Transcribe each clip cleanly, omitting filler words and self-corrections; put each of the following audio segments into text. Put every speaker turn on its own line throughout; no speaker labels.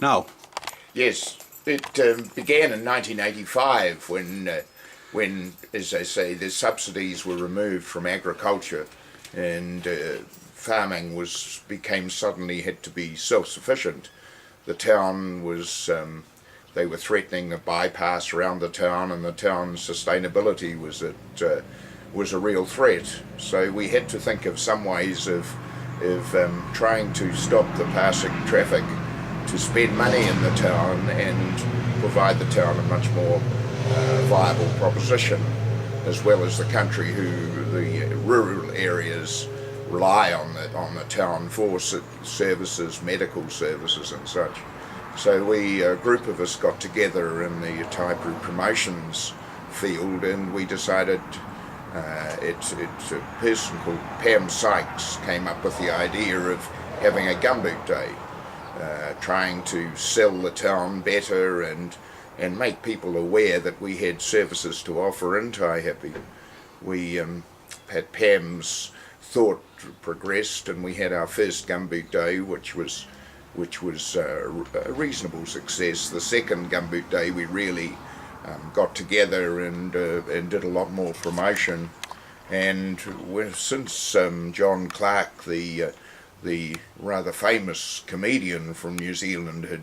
now.
Yes, it began in 1985 when, as I say, the subsidies were removed from agriculture, and farming became suddenly had to be self-sufficient. The town was they were threatening a bypass around the town, and the town's sustainability was a real threat. So we had to think of some ways of trying to stop the passing traffic, to spend money in the town and provide the town a much more viable proposition, as well as the country, the rural areas rely on the town for services, medical services and such. So a group of us got together in the Taihape promotions field, and we decided, it's a person called Pam Sykes came up with the idea of having a Gumboot Day, trying to sell the town better and make people aware that we had services to offer in Taihape. We had Pam's thought progressed, and we had our first Gumboot Day, which was a reasonable success. The second Gumboot Day we really got together and did a lot more promotion, and since John Clark, the rather famous comedian from New Zealand,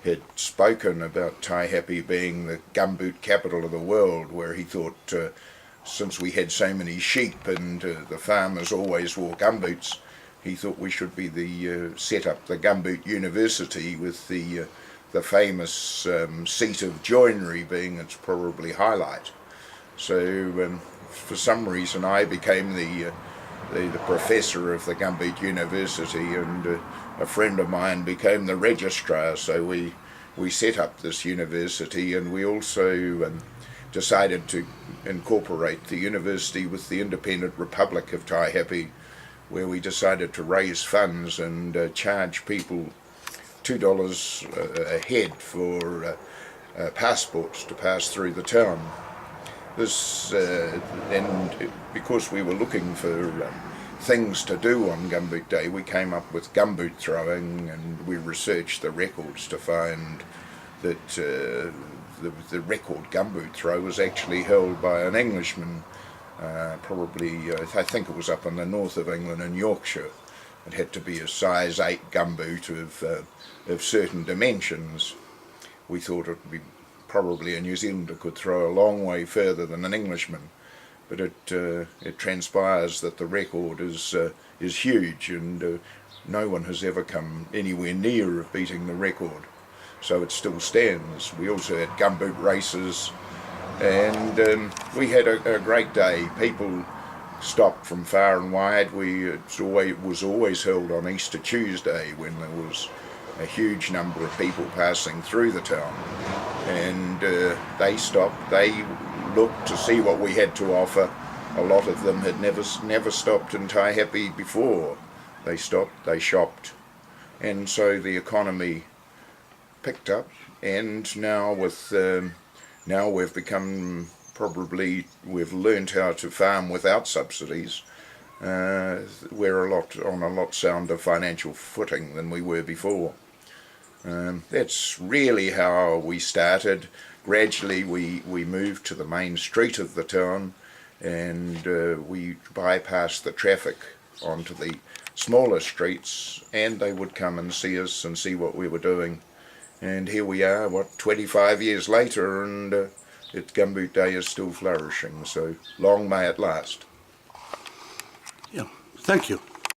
had spoken about Taihape being the gumboot capital of the world, where he thought, since we had so many sheep and the farmers always wore gumboots, he thought we should be set up the Gumboot University, with the famous seat of joinery being its probably highlight. So for some reason I became the professor of the Gumboot University, and a friend of mine became the registrar. So we set up this university, and we also decided to incorporate the university with the Independent Republic of Taihape, where we decided to raise funds and charge people $2 a head for passports to pass through the town. This and because we were looking for things to do on Gumboot Day, we came up with gumboot throwing, and we researched the records to find that the record gumboot throw was actually held by an Englishman, probably I think it was up in the north of England in Yorkshire. It had to be a size 8 gumboot of certain dimensions. We thought it would be probably a New Zealander could throw a long way further than an Englishman, but it transpires that the record is huge, and no one has ever come anywhere near of beating the record. So it still stands. We also had gumboot races, and we had a great day. People stopped from far and wide. It was always held on Easter Tuesday, when there was a huge number of people passing through the town, and they stopped. They looked to see what we had to offer. A lot of them had never stopped in Taihape before. They stopped, they shopped, and so the economy picked up. And now we've become, we've learned how to farm without subsidies. We're on a lot sounder financial footing than we were before. That's really how we started. Gradually we moved to the main street of the town, and we bypassed the traffic onto the smaller streets, and they would come and see us and see what we were doing. And here we are, 25 years later, and Gumboot Day is still flourishing, so long may it last.
Yeah, thank you.